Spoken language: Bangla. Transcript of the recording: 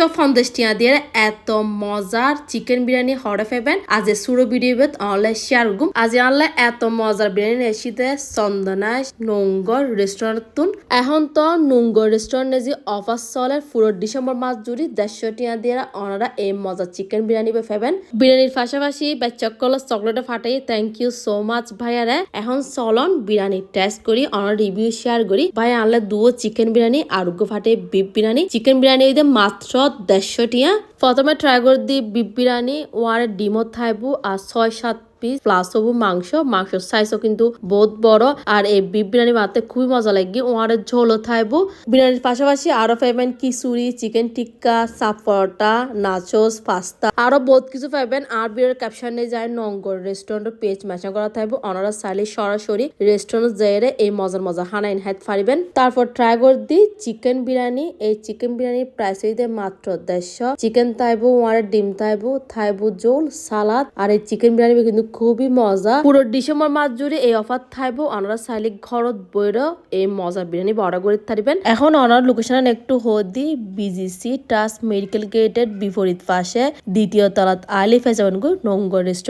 তো ফন্দেশটিয়া দিয়ে এত মজার চিকেন বিরিয়ানি হরে ফেবেন আজ সুরো ভিডিও বেত অনলাইন শেয়ার গুম আজ আনলাইন এত মজার বিরিয়ানি রেসিতে চন্দনা নঙ্গর রেস্টুরেন্ট তুন এখন তো নঙ্গর রেস্টুরেন্টে যে অফার চলে পুরো ডিসেম্বর মাস জুড়ি 150 টিয়া দিয়ে ওনারা এই মজার চিকেন বিরিয়ানি ফেবেন বিরিয়ানির পাশাপাশি বাচ্চাকল চকলেটে ফাটাই থ্যাংক ইউ সো মাচ ভাইয়ারে এখন চলন বিরিয়ানি টেস্ট করি অনার রিভিউ শেয়ার করি ভাই আনলে দুও চিকেন বিরিয়ানি আরোগ্য ফাটে বিফ বিরিয়ানি চিকেন বিরিয়ানি মাত্র 150 টিয়া প্রথমে ট্রাই করে দি বিফ বিরিয়ানি ওয়ারে ডিমো থাইবু আর 6-7 পিস প্লাস হবু মাংস সাইজও কিন্তু বহুত বড় আর এই বিফ বিরিয়ানি বানাতে খুবই মজা লাগে ওয়ারে ঝোলও থাইবু বিরিয়ানির পাশাপাশি আরো পাইবেন কিচুরি চিকেন টিক্কা সাপ পরোটা নাচোস পাস্তা আরো বহুত কিছু পাইবেন আর বিয়ের ক্যাপশনে যায় নঙ্গর রেস্টুরেন্টের পেজ মেনশন করা থাকবে ওনারা চাইলে সরাসরি রেস্টুরেন্ট যাইরে এই মজার হানাইন হাত ফারিবেন তারপর ট্রাই করে দি চিকেন বিরিয়ানি এই চিকেন বিরিয়ানির প্রাইস হইতে মাত্র 150 চিকেন থাইবু ওয়ারে ডিম থাইবু জোল সালাদ আর এই চিকেন বিরিয়ানি কিন্তু খুবই মজা পুরো ডিসেম্বর মাস জুড়ে এই অফার থাকবো ওনারা চাইলে ঘরত বইরো এই মজার বিরিয়ানি অর্ডার করে থাকবেন এখন ওনার লোকেশন একটু হদি বিজিসি টাস মেডিকেল গেটের বিপরীত পাশে দ্বিতীয় তলাত আইলে ফেজাবেন নঙ্গর রেস্টুরেন্ট